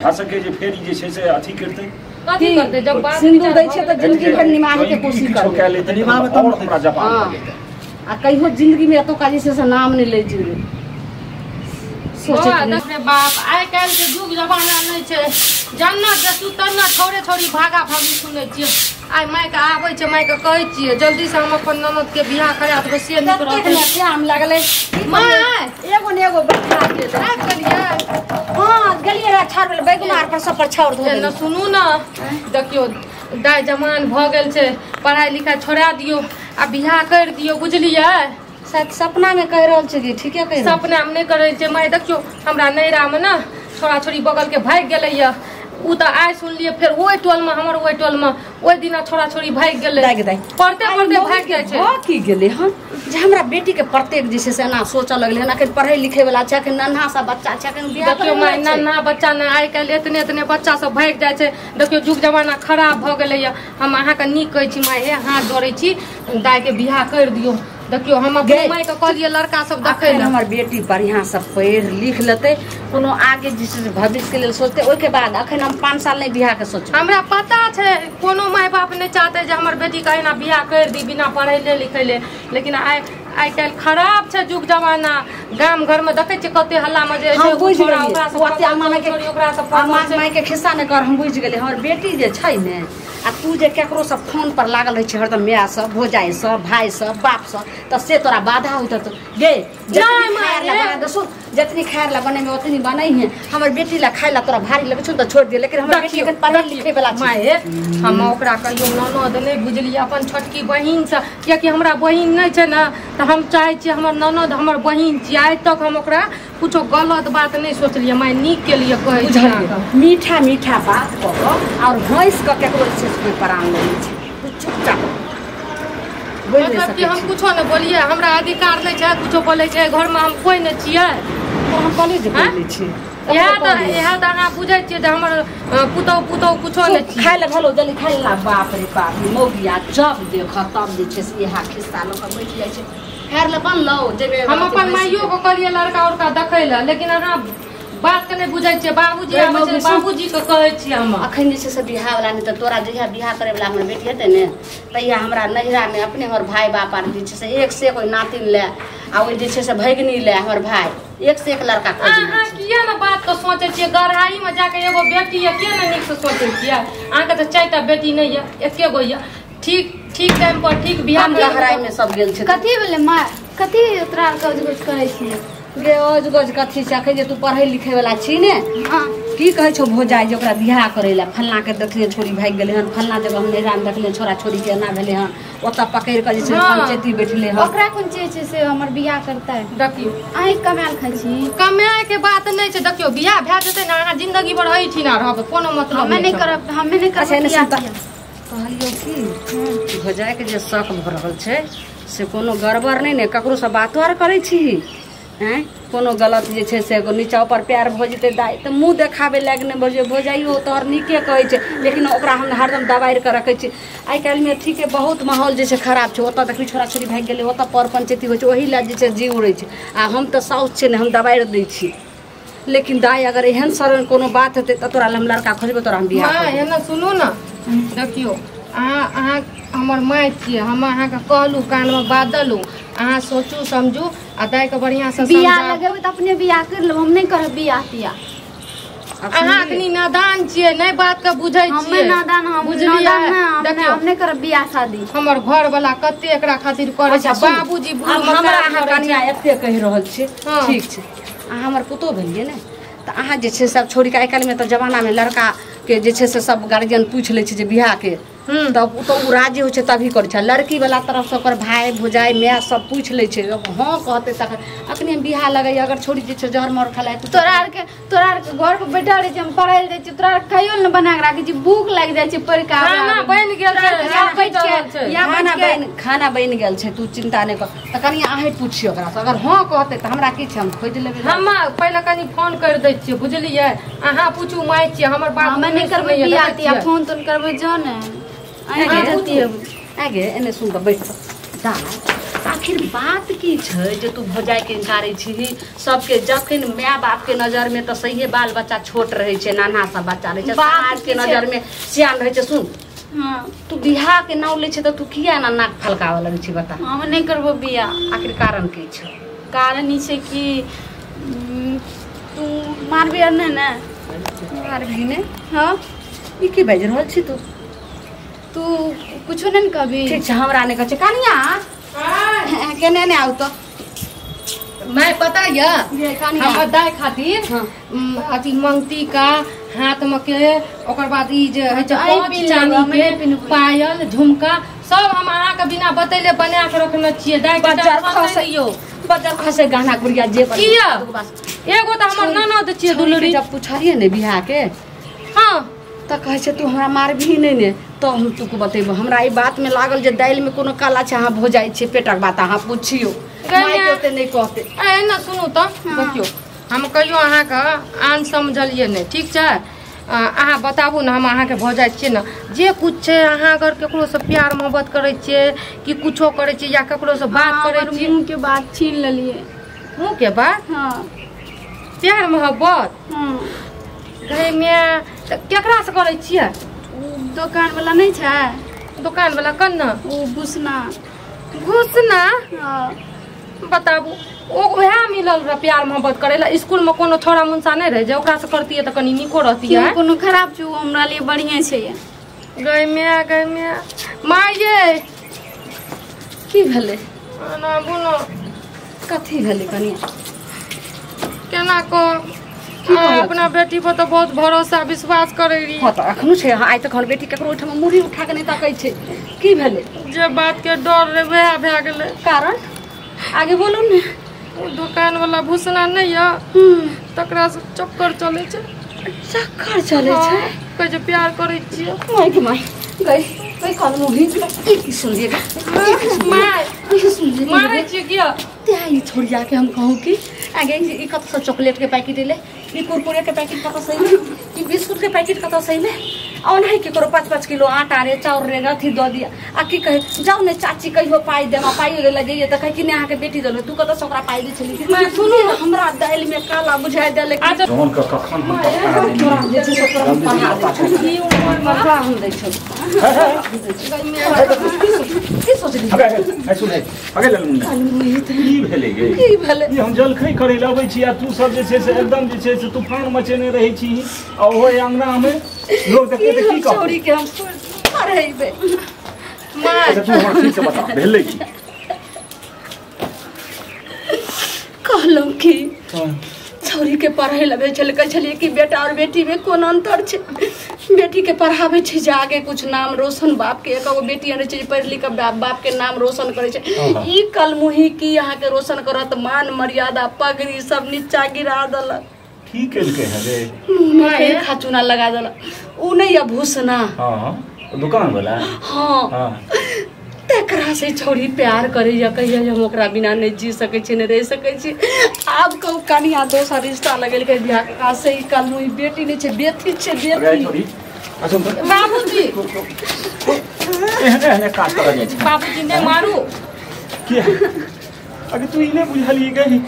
आ सके जे फेर जे छै से अथी करते कथी करते जब बात सिंदूर दै छै त जिंदगी भर निमाहे के कोशिश कर के लेते निमाह बताओ हमरा जवाब आ कहियो जिंदगी में एतो काजे से नाम नहीं ले जीवे सोचे बाप आइ काल के युग जमाना नहीं छै जन्नत जे सुतना छोड़े छोड़ी भागा भागी सुनै छियै आइ माय के आबै छै माय के कहै छियै जल्दी से हम अपन ननद के बियाह करा देबै से निक रहतै टाइम लागले माय एगो ने एगो बैठा के आइ करियै हां गलिए रा छाड़ बैगुनार पर सब पर छाड़ दो न सुनू न देखियो दाय जमान भ गेल छै पढ़ाई लिखाई छोड़ा दियो आ बियाह कर दियो बुझलियै शायद सपना में कह रहल छै कि ठीके कह सपना में नहीं करे छै माय देखियो हमरा नैरा में ना छोरा छोरी बगल के भाग गेलै या उ त आइ सुनलिए फिर ओइ टोल में हमर ओइ टोल में ओइ दिना छोरा छोरी भाग गेलै पढ़ते पढ़ते भाग जाय छै की गेलै हम जे हमरा बेटी के प्रत्येक जे से ना सोचऽ लगलै ना कि पढ़ै लिखै वाला छै कि नन्हा सा बच्चा छै कि बियाह देखियो माय नन्हा बच्चा ने आइ काल एतने एतने बच्चा सब भाग जाय छै देखियो युग जमाना खराब भ गेलै या हम अहाँ के नीक कहै छी माय हे हाथ जोड़ै छी दाय के बियाह कर दियो देखियो हम अपने माय के कहलिए लड़का सब देखै ले हमर बेटी बढ़िया सब पढ़ लिख लेते कोनो आगे जिस भविष्य के लिए सोचते ओइ के बाद अखन हम 5 साल नहीं बियाह के सोच हमरा पता छै कोनो माय बाप नहीं चाहते जे हमर बेटी के ना बियाह कर दी बिना पढ़ैले लिखैले लेकिन आइ काल खराब छै युग जमाना गाम घर में देखै छी कते हल्ला में जे छोरा ओकरा सब ओते अम्मा माय के खिस्सा ने कर हम बुझ गेलै हमर बेटी जे छै ने आ तू जे केकरो सब फोन पर लागल रहे छै हरदम माय सब भौजाई सब भाई सब बाप सब त से तोरा बाधा होत त गे जतनी खायर ला बने में उतनी बनै है हमर बेटी ला खाय ला तोरा भारी लगे छ त छोड़ दे लेकिन हमर बेटी के पढ़े लिखे वाला छै माय हम ओकरा कहियो ननद नहीं बुझलिए अपन छोटकी बहिन से कियाकि हमरा बहिन नहीं छै ना त हम चाहे छी हमर ननद हमर बहिन छी आज तक हम ओकरा कुछो गलत बात नहीं सोचलिए माय नीक के लिए कहै छी मीठा मीठा बात कहो और भैंस का केकरो से कोई परान नहीं छै तू चुपचाप बोल दे मतलब कि हम कुछो नहीं बोलिए हमरा अधिकार नहीं छै कुछो बोले छै घर में हम कोई नहीं छियै हम कॉलेज बोलै छी यह त अहाँ बुझै छियै जे हमर पुतौ कुछो नहीं छी खाय ले भलो जल्दी खाय ला बाप रे बाप मौगिया जब देख तब जे छै से यह खिस्सा लोग बैठ जाइ छै खैर ले बन लो जेबे हम अपन माइयो को कहलिए लड़का उड़का देखै ला लेकिन अहाँ बात के नहीं बुझै छियै बाबूजी आबै छै बाबूजी के कहै छियै हम अखन जे छै से बियाह वाला नहीं त तोरा जहिया बियाह करे वाला हमर बेटी हेतै ने तहिया हमरा नहिरा में अपने हमर भाई बाप आर जे छै से एक से कोई नातिन ले आ ओ जे छै से भगनी ले हमर भाई एक से एक लड़का खोज अहाँ किया ना बात को सोचै छियै गढ़ाई में जाके एगो बेटी है किया ना नीक से सोचै छियै अहाँ के त 4टा बेटी नहीं है एके गो है ठीक टाइम पर ठीक बियाह गढ़ाई में सब गेल छै कथी भेले माय कथी तोरा गज गज करै छी गे ओज गज कथी छै अखन जे तू पढ़ै लिखै वाला छी ने की कहै छौ भौजाई जे ओकरा बियाह करे ला फल्ला के देखले छोरी भाग गेले हन फल्ला जगह हम नैरा में देखले छोरा छोरी के एना भेले हन ओता पकड़ के जे छै पंचायती बैठले हन ओकरा कोन चीज छै से हमर बियाह करतै देखियो आइ कमाल खाइ छी कमाए के बात नहीं छै देखियो बियाह भए जेतै ना अहाँ जिंदगी भर रही छी ना रहब कोनो मतलब हमें नहीं करब हमें नहीं करब कहलियो की भौजाई के जे शक भ रहल छै से कोनो गड़बड़ नहीं ने ककरो से बातो आर करै छी हैं कोनो गलत जे छै से नीचा ऊपर प्यार भ जेतै दाई त मुंह देखाबे लाग ने भौजाइयो तोहर नीके कहै छै लेकिन ओकरा हम हरदम दबाइ के रखै छी आइ काल में ठीक है बहुत माहौल जे छै खराब छै ओता देखी छोरा छोरी भाग गेलै ओता पर पंचायती होइ छै ओही ला जे छै जीव उड़ै छै आ हम त साउस छै ने हम दबाइ दै छी लेकिन दाई अगर एहन सर कोनो बात हेतै त तोरा हम लड़का खोजबे तोरा हम बियाह करब एना सुनू ना देखियो अहाँ हमर माय छियै हम अहाँ के कहलू कान में बादलू अहाँ सोचू समझू आ दाई के बढ़िया से बियाह लगेबै त अपने बियाह कर लेब हम नहीं करब बियाह तिया अहाँ अखनी नादान छियै नहीं बात के बुझै छियै हमें नादान हम बुझलियै हम नहीं करब बियाह शादी हमर घर वाला कते एकरा खातिर करे छै बाबूजी हमरा अहाँ कनिया एते कहि रहल छी ठीक छै अहाँ हमर पुतो भेलिए ने त अहाँ जे छै सब छोड़ी के आइ काल में त जमाना में लड़का के जे छै से सब गार्जियन पूछ ले छै जे बियाह के तब तो राजी हो तभी कर लड़की वाला तरफ से ओकर भाई भौजाई माय सब पूछ ले हाँ कहते तक अखनी बियाह लगे अगर छोड़ी जे जहर मर खलाए तोरा आर के घर पर बैठल रहे हम पढ़ाई जाय तोरा खाइयो न बना के राखी छी भूख लाग जाय छै पढ़ के खाना बन गेल खाना बन गेल छै तू चिंता नहीं कर त कनी अहीं पूछियो ओकरा से अगर हाँ कहते त हमरा की छै हम खोज लेबे हम पहले कनी फोन कर दै छियै बुझलियै अहाँ पूछू माय छियै हमर बात हम नहीं करबै बियाह तिया फोन तोन करबै जो ने आगे एने सुन बैठ आखिर बात की छै जे तू भौजाई के इनकारै छी सबके जखन माय बाप के नजर में तो सही बाल बच्चा छोट रहे छै नाना सा बच्चा रहे छै समाज के नजर में सियान रहे छै सुन हां तू बियाह के नाम ले छै तो तू किया ना नाक फलकावे लगे छी बता हम नहीं करबो बियाह आखिर कारण की छै कारण ई छै कि तू मारबी और नहीं ना मारबी ने हां ई की बाज रहल छी तू तू कुछ नहीं कहबी ठीक छै हमरा ने कह कनिया केने ने आउ तो मैं पता ये कनिया हम दाय खातिर अथी मंगती का हाथ में के ओकर बाद ई जे है चांदी के पायल झुमका सब हम अहाँ के बिना बतैले बना के रखने छिए दाय के बजार खसे गहना गुड़िया जे किया एगो त हमर ननद छिए दुलरी जब पुछलिए ने बियाह के हां त कहे छै तू हमरा मारबी नहीं ने तो हम तुको बतेबो हमरा ई बात में लागल जे दाइल में कोनो काला छै अहाँ भो जाय छै पेटक बात अहाँ पूछियो माय के ओते नहीं कहते ए ना सुनू त देखियो हम कहियो अहाँ के आन समझलिए नहीं ठीक छै अहाँ बताबू ना हम अहाँ के भो जाय छिए ना जे कुछ छै अहाँ अगर केकरो से प्यार मोहब्बत करे छिए कि कुछो करे छिए या केकरो से बात करे छिए मुंह के बात छीन लेलिए मुंह के बात हां प्यार मोहब्बत हां घरे में केकरा से करे छिए दुकान वाला नहीं छै दुकान वाला कन्ना ओ घुसना हां बताबू ओहे मिलल रह प्यार मोहब्बत करेला स्कूल में कोनो छोरा मुंसा नहीं रहे जे ओकरा से करती है त कनी निको रहती है कोनो खराब छु हमरा लिए बढ़िया छै गई में माय ये की भेले ना बुनो कथी भेले कनिया केना को अपना बेटी पर तो बहुत भरोसा विश्वास करे रही हां त अखनो छै आइ तक हमर बेटी केकरो उठा में मुड़ी उठा के नहीं ताकै छै की भेले जे बात के डर रे वह भए गेले कारण आगे बोलू ने दुकान वाला भूसना नहीं है तकरा से चक्कर चले छै कहे जे प्यार करे छिए माय के माय गई कल मुही की सुनिएगा मारे छिए किया तेई छोड़िया के हम कहूं कि आगे ई कत से चॉकलेट के पैकेट ले ई कुरकुरे के पैकेट कत सही ले ई बिस्कुट के पैकेट कत सही ले और नहीं के करो 5-5 किलो आटा रे चाउर रे अथी द दिया आ की कहे जाओ ने चाची कहियो पाई देमा पाई ले लगे त कहे कि ने अहाँ के बेटी दलो तू कत सकरा पाई दे छली मैं सुनी हमरा दाइल में काला बुझाय देले कि जवन का कखन हम पकड़ा देनी जे से सकरा पढ़ा ई उम्र में का हम दै छ की सोचली अगे सुने अगे ललमुंडा की भेले गे की भेले ई हम जलखै करे लाबै छी आ तू सब जे छै से एकदम जे छै से तूफान मचेने रहै छी आ ओए अंगना में लोग देखे त की कहै छोड़ी के हम पढ़ेबे अच्छा तू हमरा ठीक से बता भेले की कहलौ कि छोरी के पढ़े लगे चल कह छलिए कि बेटा और बेटी में कोन अंतर छै बेटी के पढ़ावे छै जे आगे कुछ नाम रोशन बाप के एगो बेटी रहे छै पढ़ लिख के बाप के नाम रोशन करे छै ई कलमुही की यहां के रोशन करत मान मर्यादा पगड़ी सब नीचा गिरा दलक की केलके हवे मैं खाचुना लगा दलक उ नहीं अब भूसना हां दुकान वाला हां तेकरा से छोड़ी प्यार करे या कहिया हम ओकरा बिना नहीं जी सके छी नहीं रह सके छी आब कहू कनिया दोसर रिश्ता लगेल के बियाह का से ई कल मुई बेटी नहीं छे बेटी छे बेटी अच्छा बाबूजी एहने काज कर जाय छै बाबूजी ने मारू की अगर तू इने बुझलिए गई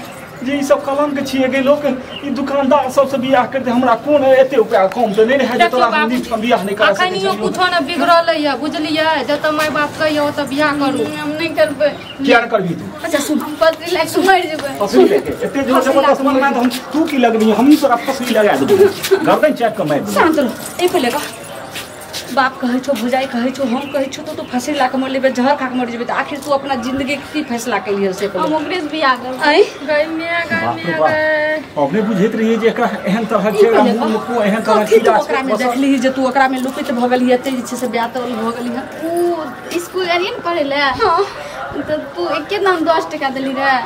जे ई सब कलंक छिए गे लोग ई दुकानदार सब से बियाह करते हमरा कोन एते उपाय कम त नहीं है जे तोरा हम नीच के बियाह नहीं कर सके अखनियो कुछो न बिगड़ल है बुझलिए जत माय बाप कहियो त बियाह करू हम नहीं करबे क्या करबी तू अच्छा सुन पतरी लाग सुमर जेबे फसली लेके एते जोर से बता सुन मैं हम तू की लगनी हम तोरा फसली लगा देबो गर्दन चेक कर मैं शांत रहो ए पहले का बाप कहे छो भुजाई कहे छो हम कहे छो तो फांसी ला के मर लेबे जहर खा के मर जेबे त आखिर तू अपना जिंदगी की फैसला के लिए से हम ओकरे से बियाह करब आई गई में अपने बुझैत रहिए जे एकरा एहन तरह के मुको एहन तरह कथी के तो ओकरा में देखली जे तू ओकरा में लुकित भ गेली एते जे छै से ब्यातल भ गेली है उ स्कूल जानिए न पढ़े ले हां तो तू एके दाम 10 टका देली रे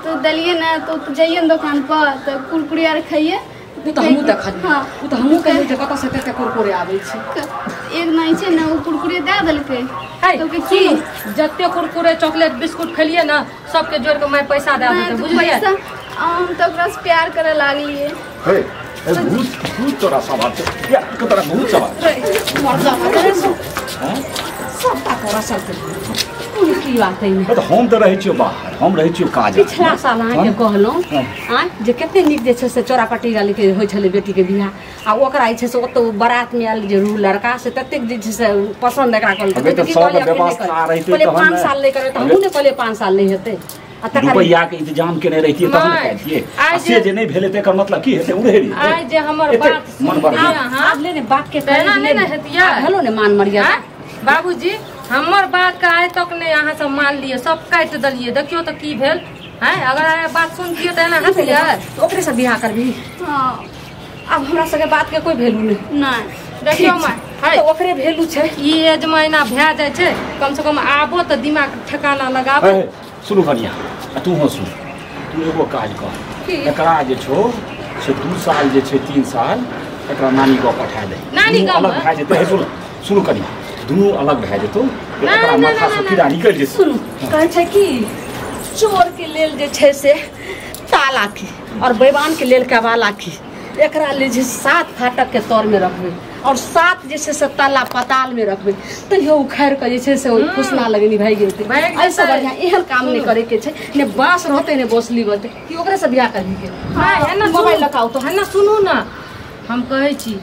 तो दलिए ना तो तू जाइए दुकान पर तो कुरकुरे आर खाइए उ त हमहु देखली हां उ त हमहु कहि जे कत से कते कुरकुरे आबै छै एक नहीं छै ना उ कुरकुरे दे देलकै तो के की जत्ते कुरकुरे चॉकलेट बिस्कुट खलिए ना सबके जोड़ के मैं पैसा दे देते बुझलिए हम तो ओकरा से प्यार करे लागलिए हे बहुत तोरा सवाल या तोरा बहुत सवाल मर जा मत रे सब ता तोरा सब कोनो की बात है तो हम तो रहै छियो बाहर हम रहै छियो काज पिछला साल अहाँके कहलहुँ जे कते नीक जे छै से चोरापट्टी वालीके होइ छलै बेटीके बियाह आ ओकरा जे छै से ओतऽ बारातमे आयल जे लड़का से ततेक जे छै से पसन्द एकरा कहलकै 5 साल नहीं करे तो हमहूँ ने कहलिए 5 साल नहीं हेतै रुपैया के इंतजाम केने रहितियै तब ने कहतियै आ से जे नहि भेलै तेकर मतलब की हेतै उड़ेरी आइ जे हमर बात मन बढ़िया आब ले ने बात के कहना नहीं न हेतिया हेलो ने मान मर्यादा बाबूजी हमर बात के आइ तक नहीं अहाँ सब मान लिए सब काटि देलिए देखियो तो की भेल हैं अगर आइ बात सुनतियै त एना हंसियै ओकरे से बियाह करबी हाँ अब हमरा सबके बात के कोई वैल्यू नहीं नहीं देखियो माय तो ओकरे वैल्यू छै ई एज महीना भए जाइ छै कम से कम आबो त दिमाग ठिकाना लगाबो सुनु कनिया तू हो सुन तू एगो काज कर एकरा जे छौ से 2 साल जे छै 3 साल एकरा नानी गाँव पठा दे नानी गाँव अलग भए जेतै सुन सुनु कनिया दुनू अलग भए जेतौ एकरा माथा से कीड़ा निकल जेतै सुन कहै छै कि चोर के लेल जे छै से ताला की और बैवान के लेल कबाला की एकरा ले जे 7 फाटक के तौर में रखबै और 7 जे छै से ताला पताल में रखबै तैयो उखाड़ के जे छै से फुसना लगनी भाई गेतै ऐसा बढ़िया एहन काम नहीं करे के छै ने बांस रहते ने बोसली बनते कि ओकरे से बियाह करही के हां है ना मोबाइल लगाओ तो है ना सुनू ना हम कहै छी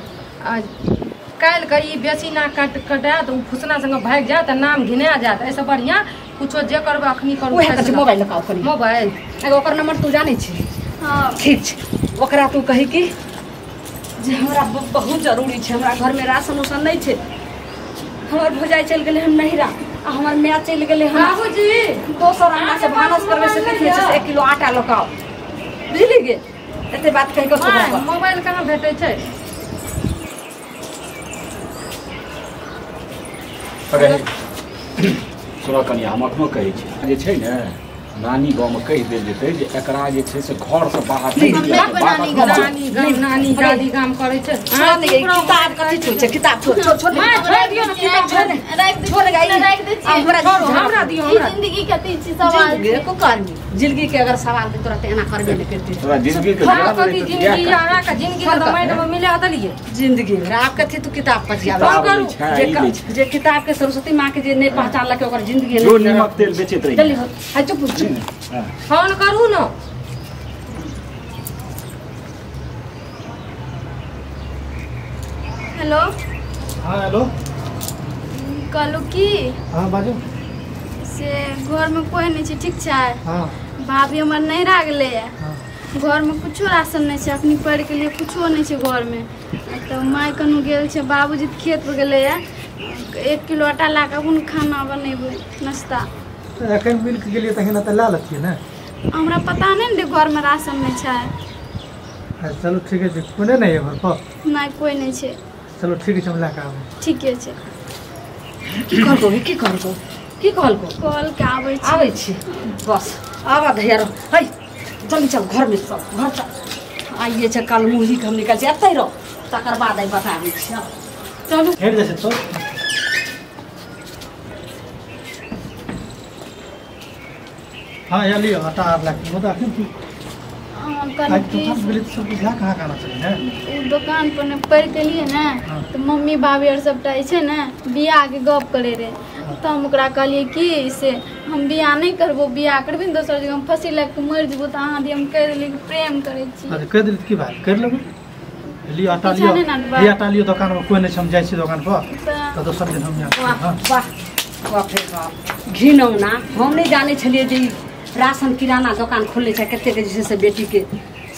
काल के ई बेसी ना कटा तो फुसना संग भाग जाए त नाम घिना जात ऐसा बढ़िया कुछो जे करबे अखनी करू ओहे मोबाइल लगाओ कनी मोबाइल एगो ओकर नंबर तू जानै छी हाँ ठीक छै ओकरा तू कही कि जे हमरा बहुत जरूरी छै हमरा घर में राशन उसन नहीं छै हमर भौजाई चल गेलै हम नहिरा आ हमर माय चल गेलै हम बाबूजी दोसर अंगना से भानस करबे से कथि छै 1 किलो आटा लकाओ बुझली गे एते बात कहि के छोड़ मोबाइल कहाँ भेटै छै अरे सुनो कनिया हम अखनो कहै छी जे छै ने नानी गाँव में कहि देल जेतै जे एकरा जे छै से घर से बाहर नहीं नानी दादी काम करे छै किताब कथि छै किताब छोड़ मां छोड़ दियो ना किताब छोड़ हमरा दियो हमरा जिंदगी कथी छी सवाल जिंदगी को करनी जिंदगी के अगर सवाल के तुरंत एना करबे नहीं करती तोरा जिंदगी के कथी जिंदगी आरा का जिंदगी तो मैडम मिला दलिए जिंदगी में आप कथी तू किताब पढ़िया जे किताब के सरस्वती माँ के जे नहीं पहचान लके ओकर जिंदगी जो नमक तेल बेचैत रही जल्दी है चुप फोन करू ना हेलो हाँ हेलो कहलू की हाँ बाजू से घर में कोई नहीं छै ठीक छै हाँ भाभी हमर नहिरा गेलै हाँ घर में कुछो राशन नहीं छै अखनी पढ़ के लिए कुछो नहीं छै घर में तो माय कनु गेल छै बाबूजी खेत पर गेलै 1 किलो आटा ला के अपन खाना बनेबै नाश्ता एखन मिल के गेलिए तखन त ला लथिए ना हमरा पता नहीं ने घर में राशन नहीं छै चलो ठीक है कोने नहीं है घर पर नहीं कोई नहीं छै चलो ठीक है हम ला के आबै ठीके छै की करबो की कहलको कॉल के आबै छी बस आवा धैर्य है जल्दी चल घर में सब घर चल आइए छै कल मुही के हम निकल छै एतै रह तकर बाद आई बताबै छी चलू हेड जैसे तो हाँ या लियो आटा आप ला के बता क्यों आज तो सब मिले सब कुछ ला कहाँ खाना चाहिए है दुकान पर ने पढ़ के लिए ना तो मम्मी भाभी और सबटा छै ना बियाह के गप करे रे तो हम ओकरा कहलिए कि से हम बियाह नहीं करबो बियाह करबे न दोसर जगह हम फंसी लग के मर जेबो तो अहाँ दी हम कह देली प्रेम करे छी अरे कह दिल की बात कर लेबे लियो आटा लियो ये आटा लियो दुकान में कोई नहीं हम जाय छी दुकान पर तो दोसर दिन हम यहाँ वाह बाप रे बाप घिनौना हम नहीं जाने छलिए जे राशन किराना दुकान खोलने छै कते के जैसे बेटी के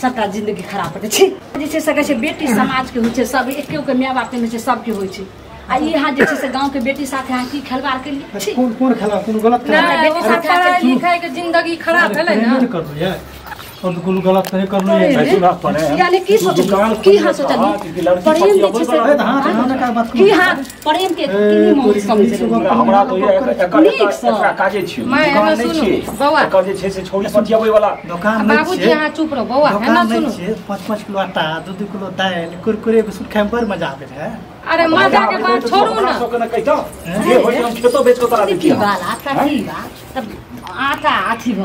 सबटा जिंदगी खराब कर छै जैसे सके छै बेटी समाज के होइ छै सब एके के माय बाप के छै सबके होइ छै आ यहाँ जे छै से गांव के बेटी साथे अहाँ की खलवार के लिए कौन खेला कौन गलत खेला बेटी साथे लिखाई के जिंदगी खराब भेलै ना कर दो यार और तो कुल गलत नहीं कर लो ये सुना पड़े यानी की सोचली की हां सोचली प्रेम जे छै से हां का बात की हां प्रेम के किनी मोह समझ हमरा तो ये एकरा काजे छी मैं सुनु बौआ कर जे छै से छोड़ी पटियाबै वाला दुकान बाबूजी यहाँ चुप रहो बौआ है ना सुनु 5-5 किलो आटा 2-2 किलो दाल कुरकुरे बिस्कुट खाए पर मजा आबे है अरे मजा के बात छोड़ू ना ये होय हम खेतो बेच के तोरा की बात कथी बात तब आटा अथी भ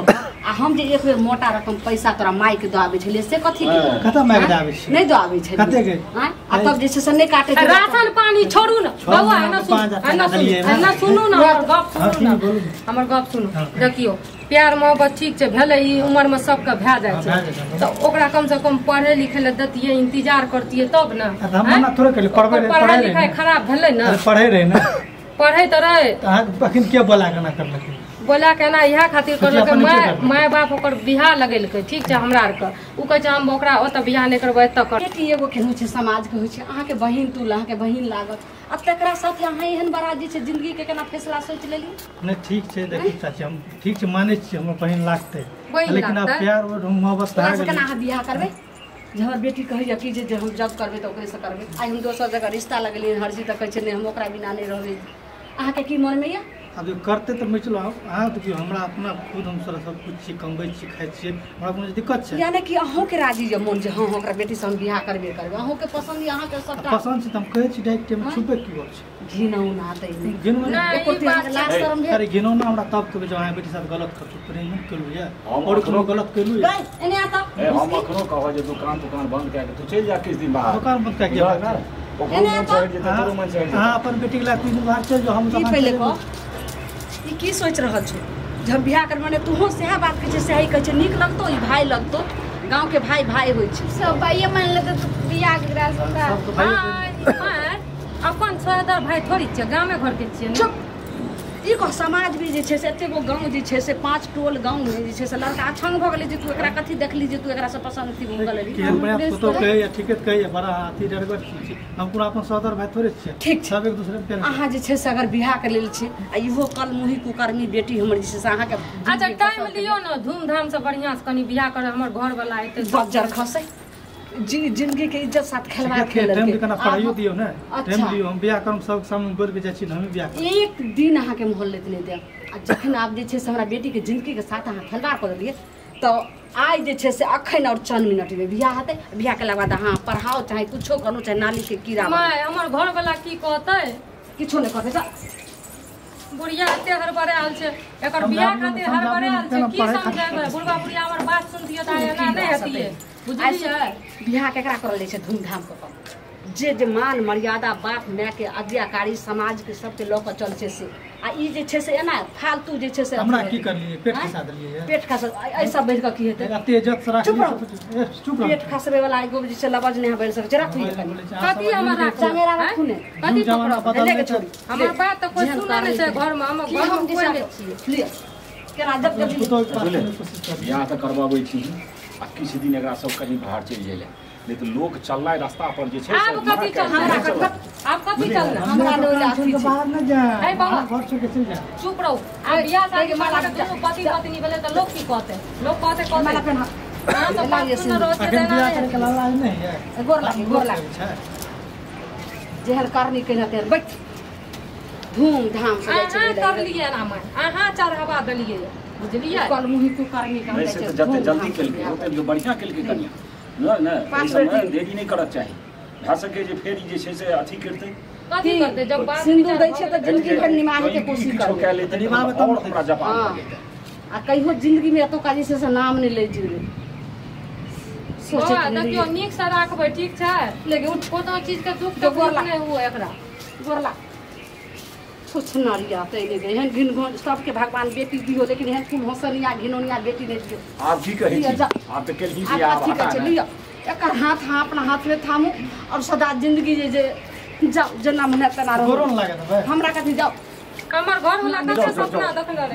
आ हम जे एक बेर मोटा रकम पैसा तोरा माई के दआबे छलिए से कथी के कता मांग दाबे छी नहीं दआबे छलिए कते के आ तब जे से नहीं काटे राशन पानी छोड़ू ना बउआ है ना सुनू ना हमर गप सुनू देखियो प्यार मोहब्बत ठीक छै भेले ई उम्र में सबके भए जाइ छै तो ओकरा कम से कम पढ़े लिखे ले दतिए इंतजार करतिए तब ना हम ना थोड़े के पढ़ाई लिखाई खराब भेले ना पढ़े रहे ना पढ़े तो रहे अखन के बोला के ना करलक बोला केना इहा खातिर करलक माय बाप ओकर बियाह लगेलकै ठीक छै हमरा आर के उ कहे छै हम ओकरा ओत बियाह नहि करबै एत कर बेटी एगो केहू छै समाज के होइ छै अहाँ के बहिन तुल अहाँ के बहिन लागत अब तकरा साथे अहाँ एहन बड़ा जे छै जिंदगी के केना फैसला सोच लेली नहीं ठीक छै देखी चाची हम ठीक छै माने छी हमर बहिन लागतै लेकिन अब प्यार और मोहब्बत भए गेल केना अहाँ बियाह करबै जे हमर बेटी कहैया कि जे हम जब करबै त ओकरे से करबै आइ हम दोसर जगह रिश्ता लगेलिए हर चीज त कहै छै नहीं हम ओकरा बिना नहीं रहबै अहाँ के की मन में या अब करते तो मैं चलो अहाँ देखियो हमरा अपना खुद हम सब कुछ छी कमबै छी खाइ छी हमरा कोनो दिक्कत छै यानी कि अहूँ के राजी जे मन जे हाँ ओकरा बेटी से हम बियाह करबे करबै अहूँ के पसंद अहाँ के सबटा पसंद छै त हम कहै छी डायरेक्ट में छुपे की बात छै घिनौना आते नहीं घिनौना एको तीन लाख शर्म भेल अरे घिनौना हमरा तब के जो अहाँ बेटी साथ गलत कर प्रेम नहीं करू या और कोनो गलत करू या एने आता हम अखनो कहब जे दुकान बंद कए के तू चल जा किस दिन बाहर दुकान बंद कए के हां अपन बेटी के लाख दिन बाहर चल जो हम पहले को ई की सोच रहल छ जब बियाह कर माने तू सेहा बात कहै छै सेही कहै छै नीक लगतो ई भाई लगतो गांव के भाई भाई होय छै सब भाई मान ले तो बियाह के रास्ता हां अपन सोदर भाई थोड़ी छै गांव में घर के छियै चुप ई को समाज भी जे छै से एते गो गांव जे छै से 5 टोल गांव में जे छै से लड़का छंग भ गेलै जे तू एकरा कथि देखली जे तू एकरा से पसंद थी भूगल ली केहन बड़ा फोटो कहे या ठीके कहे या बड़ा हाथी डरगर छी हम पूरा अपन सोदर भाई थोड़े छी ठीक सब एक दूसरे पे अहाँ जे छै से अगर बियाह कर लेल छी आ इहो कल मुही कुकर्मी बेटी हमर जे छै से अहाँ के अच्छा टाइम लियो ना धूमधाम से बढ़िया से कनी बियाह कर हमर घर वाला एते बज्जर खसे जिंदगी के इज्जत साथ खेलवा टाइम देना पढ़ाइयो दियो ना टाइम दियो हम बियाह करम सब सामने बोल के जाइ छी हम बियाह एक दिन अहाँ के मोहल्ले नहीं दे आ जखन आप जे छै से हमरा बेटी के जिंदगी के साथ अहाँ खेलवाड़ कर दिए तो आज जे छै से अखन और 4 मिनट में बियाह हेतै बियाह के बाद अहाँ पढ़ाओ चाहे कुछो करू चाहे नाली के कीड़ा माय हमर घर वाला की कहतै किछो नहीं कहतै जा बुढ़िया एते हड़बड़े आल छै एकर बियाह खातिर हड़बड़े आल छै की समझाबै बुढ़वा बुढ़िया हमर बात सुन दियो त एना नहीं हेतिए बुझलियै बियाह केकरा करल जाइ छै धूमधाम के जे मान मर्यादा बाप माय के आज्ञाकारी समाज के सबके लऽ कऽ चल छै से आ ई जे छै से एना फालतू जे छै से हमरा की करलिए पेट खसा देलिए पेट खसा ऐसा बढ़ के की हेतै अते इज्जत से राख चुप पेट खसबे वाला एगो जे छै लबज नहीं बढ़ सकै छै राखू कथि हमर राख चंगेरा राखू ने कथि पकड़ब लेके छोड़ी हमर बात त कोई सुनै नै छै घर में हम घर में कोई नै छियै लिए केना जब बियाह त करबाबै छी आ किछु दिन एकरा सब कहीं बाहर चलि जाइले नहीं तो लोग चलना रास्ता पर जे छै आब कथि चलना आब कथि चलना हमरा लोग जाती छै बाहर न जा ए बाबा घर छोड़ के चल जा चुप रहो आ बियाह शादी के माला के पति पत्नी भेले त लोग की कहतै लोग कहतै माला पे हां तो बात सुन रहो छै अखन देना बियाह करे के लाला नहीं है गोर लाग जेहर करनी केना तेर बैठ धूमधाम से जाइ छै कर लिए ना मैं अहाँ चढ़ावा देलिए बुझलिए कल मुही को करनी काम नहीं से छै जते जल्दी केलके ओते बढ़िया केलके कनिया न न समय देरी नहीं करत चाही भा सके जे फेर ई जे छै से अथी करतै कथि करतै जब बात सिंदूर दै छै त जिंदगी भर निमाहे के कोशिश किछो कर कए लेतै निभावे त हमरा जवाब लगेतै आ कहियो जिंदगी में एतो काजे से नाम नहीं ले जीरे सोचे देखियो नीक से राखबै ठीक छै लेकिन कोनो चीज के दुख तो गोर नहीं हुआ एकरा गोरला कुछ नारिया ते नहीं एहन घिन सबके भगवान बेटी दियो लेकिन एहन कुल हंसनिया घिनोनिया बेटी नहीं दियो आप ठीक कहै छी आप त केलही कि आप ठीक है लियो एकर हाथ हाँ अपना हाथ में थामू और सदा जिंदगी जे जाओ जना मने तना रहो गोरन लागत भाई हमरा कथि जाओ हमर घर वाला कते सपना देखले रे